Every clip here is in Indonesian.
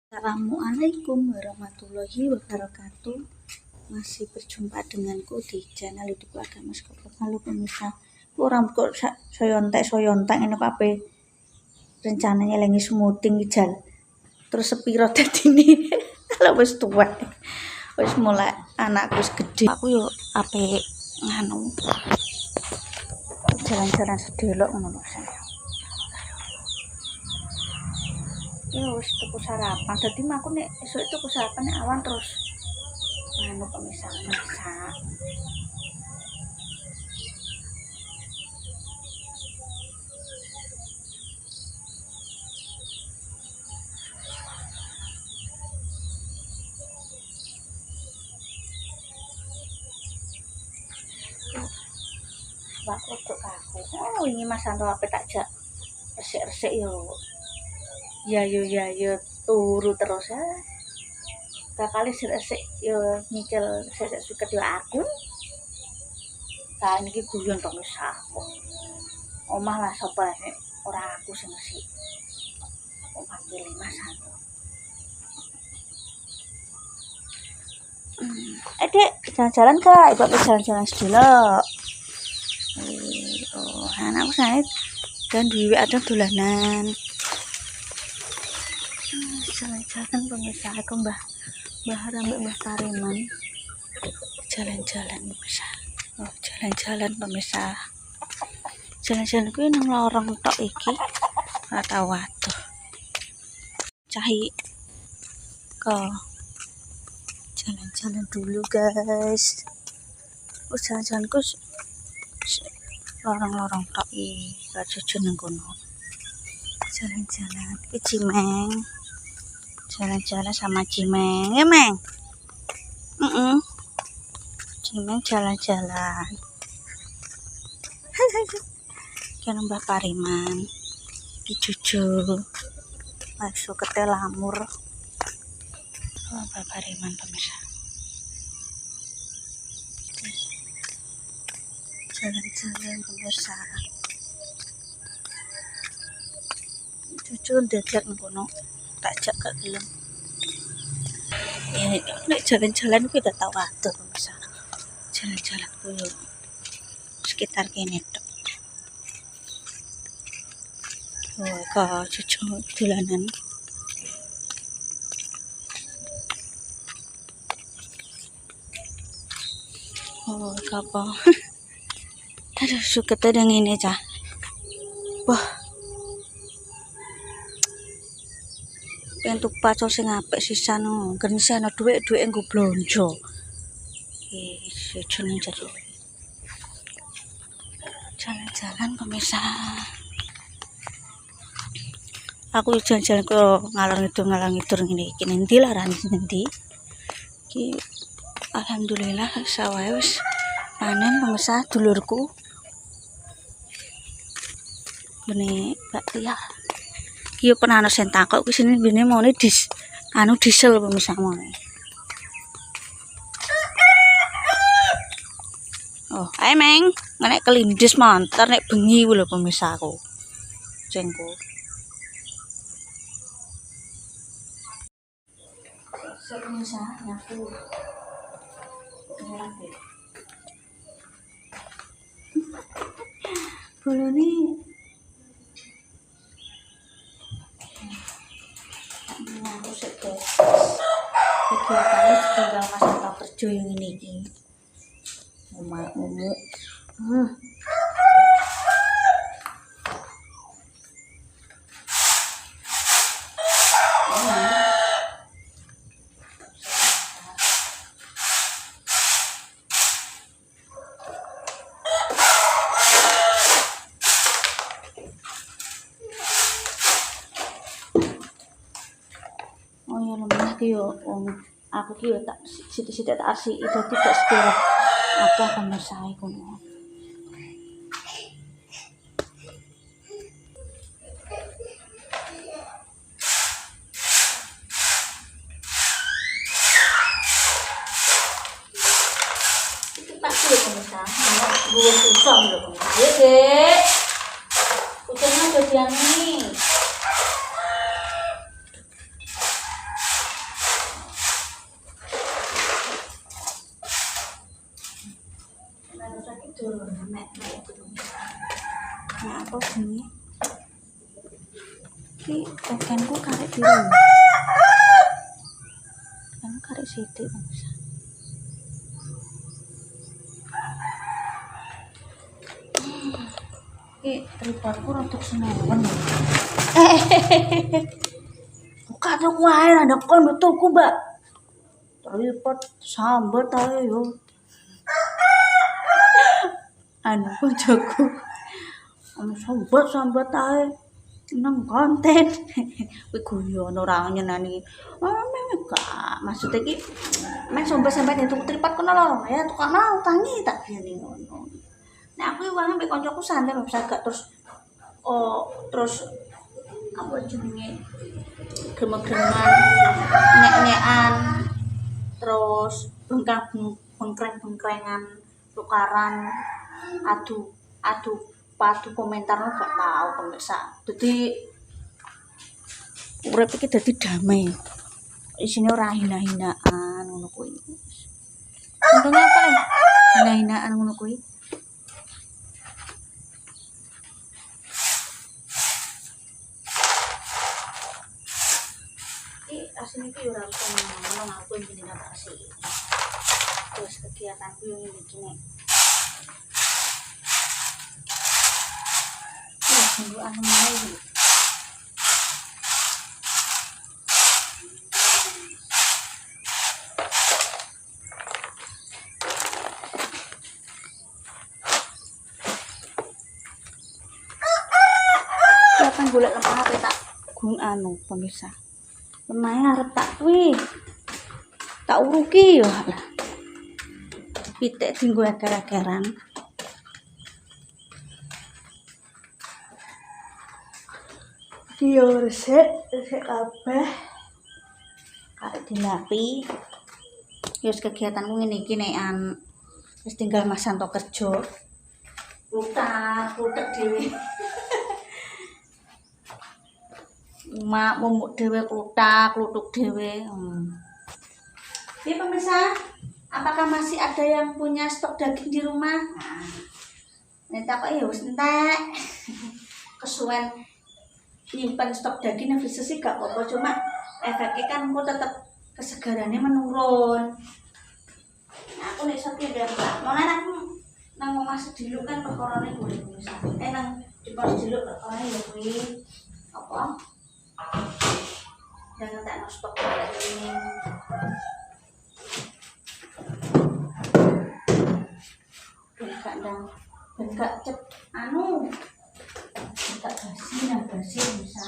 Assalamualaikum warahmatullahi wabarakatuh. Masih berjumpa denganku di channel YouTube Agama Skoplo. Halo pemirsa, orang kok soyontek ini kabeh rencananya lagi smoothing ijal. Terus sepiro dadine. Kalau wis tuwek. Wis mulai anakku wis gede. Aku yo ape nganu jalan-jalan sedelok ngono lho. Ya wis tuku sarapan. Dadi aku nek esuk tuku sarapan nek awan terus anu pemirsa masak. Wak kodok aku. Oh, ini Mas Anto ape tak jak resik-resik yo. Ya turu terus ya. Kali resik yo nyicil sesek suket yo aku. Lah niki guyon to Mas aku. Omah lah sapa nek ora aku sing resik. Omah pilih Mas Anto. Dek, jalan-jalan Kak, ibu jalan-jalan sedelok. Oh, anakku saya dan Dewi ada dolanan. Jalan-jalan pemirsa, aku Mbah Rambut Mbah Tariman. Jalan-jalan pemirsa. Oh, jalan-jalan pemirsa. Jalan-jalan kuwi nang lorong tok iki. Ora tau waduh. Cahi kok jalan-jalan dulu guys. Oh, jalan-jalanku lorong-lorong tok iki, aja nang kono. Jalan-jalan ke Cimeng. Jalan-jalan sama Cimeng, ya Meng. Cimeng jalan-jalan. Kena Mbah Pariman. Ki Cucu. Masuk ke Telamur. Oh, Mbah Pariman pemirsa. Jalan-jalan pemirsa. Cucu ndeglek nang kono. Tak jak gak gelem. Ya, nek jalan-jalan kuwi udah tau atur pemirsa. Jalan-jalan kuwi sekitar kene tok. Oh, kok cucu dolanan. Oh, apa? Aduh, sukete nang ngene cah. Wah. Pengen tuku pacul sing apik sisan no. Genise ana dhuwit-dhuwit nggo blonjo. Jeneng jero. Jalan-jalan pemirsa. Aku jalan-jalan ke ngalor ngidul ngene iki endi larane endi. Iki alhamdulillah sawah wis panen pemirsa dulurku. Bene Mbak Tia. Iki pernah ana sing takok ku sini bene mone diesel pemirsa mone. Oh, ae Meng, nek kelindis montor nek bengi ku lho pemirsa aku. Jengku. Pemirsa, aku. Bolone aku sedek. Kegiatannya tinggal masa kerja yang ini iki. Umuk. Oh ya lemah ki yo aku ki yo tak sithik-sithik tak asiki dadi gak sedherek apa pemirsa iku. Pasti lho pemirsa, gue susah lho pemirsa. Ya Dek, ujannya udah diangin. Tuh, nek itu. Nah, apa sini? Ki bagianku karek biru. Kan karek sithik bisa. Ki tripodku rodok senawan. Buka tuh wae ada kon tuku, Mbak. Tripod sambet ae yo. Anu bojoku. Sambet ae. Nang konten. Kuwi guyon ora nyenani. Gak maksudnya ki men sambat-sambat entuk tripod kono lho ya tukang utangi tak biyen ngono. Nek aku uang ambek kancaku santai bisa gak terus apa jenenge gremeng-gremengan nek-nekan terus bengkreng-bengkrengan tukaran adu padu komentar gak tau pemirsa. Dadi urip iki dadi damai. Isine ora hina-hinaan ngono kuwi. Untungnya apa ya? Hina-hinaan ngono kuwi. Asine iki ora usah ngomong aku iki nek kasih. Terus kegiatanku yang iki nek. Ya, tunggu anu mulai. Siapa golek lemah HP tak gung anu pemirsa. Lemahnya arep tak kuwi. Tak uruki yo lah. Pitik dinggo agar-agaran. Yo resik kabeh. Arep dilapi. Yo kegiatanku ngene iki nekan wis tinggal Mas Santo kerja. Utek dhewe. Mak mumuk dhewe kluthuk dhewe. Oke pemirsa, apakah masih ada yang punya stok daging di rumah? Nek tak ya wis entek. Kesuwen nyimpen stok daging yang bisa sih gak apa-apa, cuma efeknya kan aku tetap kesegarannya menurun. Nah, aku nek sepi ada mulai aku nang omah sediluk kan perkorone kuwi pemirsa. Nang di pos sediluk perkorone ya kuwi apa? Jangan tak stok ini. Enggak cep anu. Enggak basi bisa.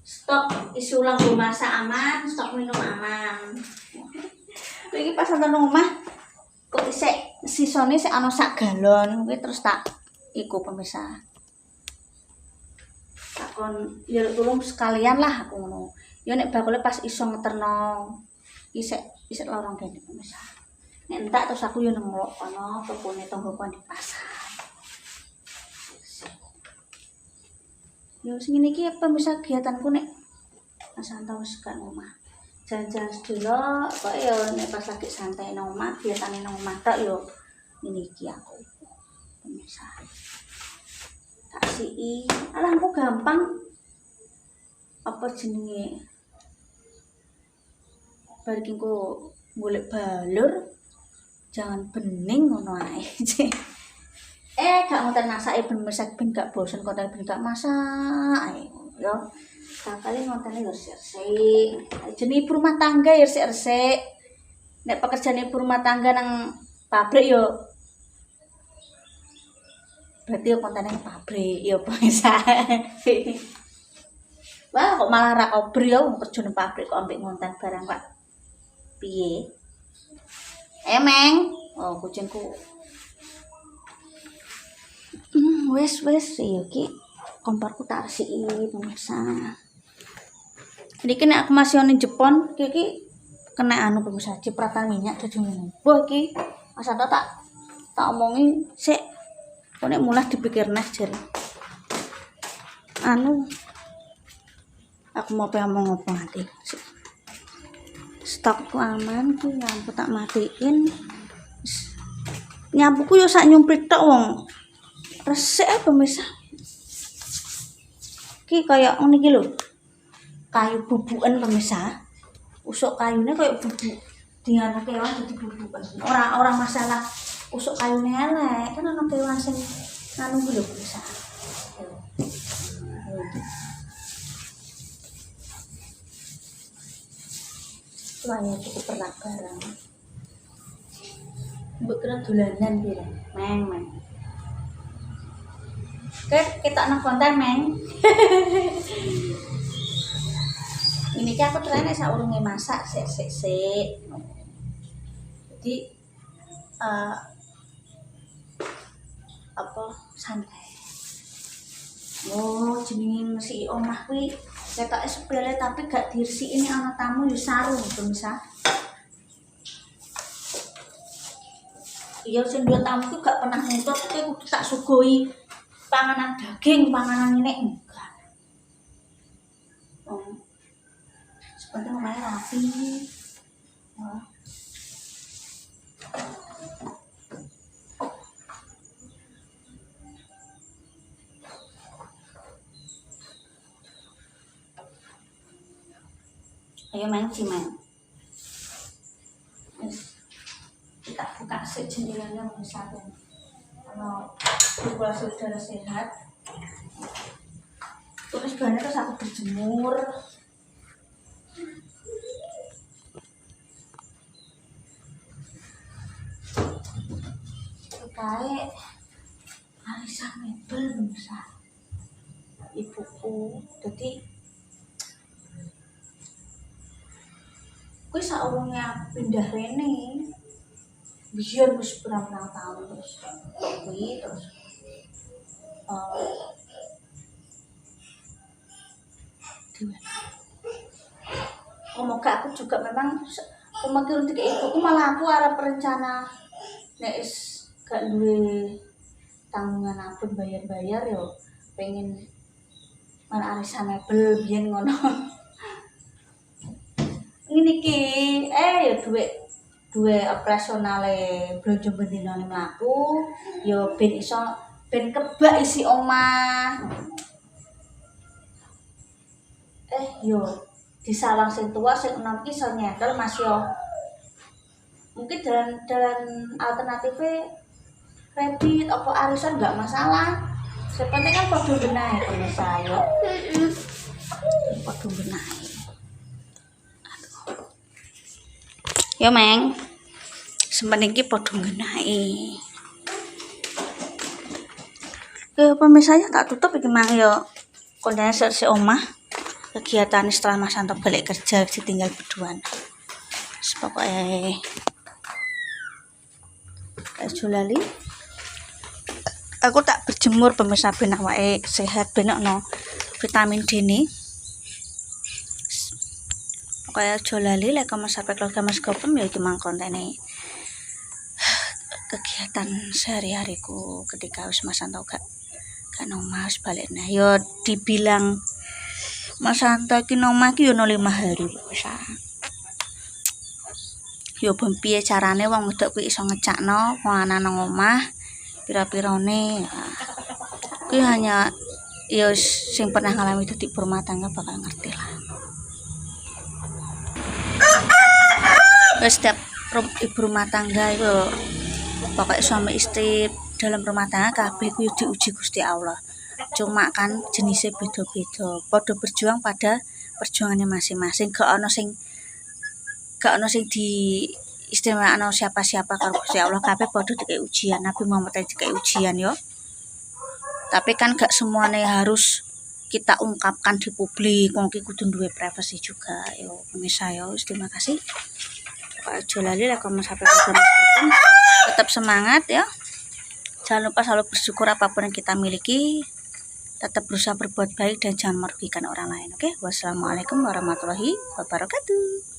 Stok isi ulang masak aman, stok minum aman. Iki pas nonton omah kok isek sisone sik ana sak galon, kuwi terus tak iku pemirsa. Takon ya tulung sekalian lah aku ngono. Ya nek bakule pas iso ngeterno isek lorong kene pemirsa. Nek entak terus aku yo nang kono tokone tonggoku di pasar. Yo sing ngene iki pemirsa kegiatanku nek Mas Santo wis gak omah. Jalan-jalan sedelo kok yo nek pas lagi santai nang omah, biasane nang omah tok yo ngene iki aku. Pemirsa. Tak sii, alangku gampang. Apa jenenge? Barikku golek balur. Jangan bening ngono ae. Gak ngoten masake ben masak ben gak bosen konten ben gak masak ae yo. Sakali ngontene yo resik. Jenenge ibu rumah tangga ya resik-resik. Nek pekerjaan ibu rumah tangga nang pabrik yo berarti yo kontene pabrik yo bisa. Wah kok malah ra kober yo kerja nang pabrik kok ambek ngonten barang Pak. Piye? Emeng. Oh kucingku. Wes yo ki komporku tak resiki pemirsa. Iki nek aku masih ning Jepon iki kena anu pemirsa cipratan minyak dadi ngono. Wah iki Mas Santo tak omongi sik kok nek mulai dipikir neh jare. Anu aku mau ngomong apa nanti. stokku aman ki, lampu tak matiin. Nyapuku yo sak nyumprit tok wong. Resik apa pemirsa? Ki kaya ngene iki lho. Kayu bubukan pemirsa. Usuk kayune kaya bubuk. Dianu kewan dadi bubukan. Ora masalah usuk kayune elek, kan ana kewan sing anu iki lho pemirsa. Tuanya cukup pernah barang. Mbok kira dolanan pira? Meng. Oke, kita nang konten meng. Ini ki aku terane saurunge masak sik. Jadi apa santai. Oh, jenenge si omah kuwi ketoke sepele tapi gak diresiki ini ana tamu yo saru pemirsa. Iya sing duwe tamu ku gak pernah nuntut kowe kudu tak sugoi panganan daging, panganan ini enggak. Seperti omahe rapi. Ayo main cimen. Kita buka sik jendelanya misalnya. Kalau sirkulasi udara sehat. Terus bahannya terus aku berjemur. Kayak arisan mebel bisa. Ibuku, jadi gue saurungnya pindah rene biar wis berapa tahun terus semoga aku juga memang pemikir untuk ibuku malah aku arep rencana nek gak duwe tanggungan apa bayar yo pengen mana arisan mebel biyen ngono. Ini ki ya duwe operasionale blonjo bendina mlaku ya ben kebak isi omah. Yo disawang sing tua sing enom ki iso nyekel Mas yo. Mungkin dalan alternatifnya kredit apa arisan enggak masalah. Sepenting kan padha benahe pemirsa yo. Padha benahe. Yo meng, semeniki padha ngenahi. Pemirsa tak tutup iki mang yo kondenser si omah. Kegiatan setelah Mas Santo balik kerja ditinggal berduaan. Pokoknya Julali. Aku tak berjemur pemirsa ben awake sehat ben ono vitamin D nih. Kayak Jolali lek Mas sampai keluarga Mas Gopem ya iki mang kontene kegiatan sehari-hariku ketika wis Mas Santo gak Mas balik nah yo dibilang Mas Santo ki nomah ki yo 5 hari bisa. Yo ben piye carane wong wedok kuwi iso ngecakno wong lanang nang omah pira-pirane. Kuwi hanya yo sing pernah ngalami dadi rumah tangga bakal ngerti lah. Setiap ibu rumah tangga itu pokoknya suami istri dalam rumah tangga kabeh ku diuji Gusti Allah. Cuma kan jenisnya beda-beda. Padha berjuang pada perjuangannya masing-masing. Gak ono sing di istimewa ono siapa-siapa karo Gusti Allah kabeh padha dikai ujian. Nabi Muhammad dikai ujian yo. Tapi kan gak semuanya harus kita ungkapkan di publik. Wong ki kudu duwe privasi juga yo pemirsa yo. Terima kasih. Pak Jolali lah kamu sampai ke tetap semangat ya. Jangan lupa selalu bersyukur apapun yang kita miliki. Tetap berusaha berbuat baik dan jangan merugikan orang lain. Oke, wassalamualaikum warahmatullahi wabarakatuh.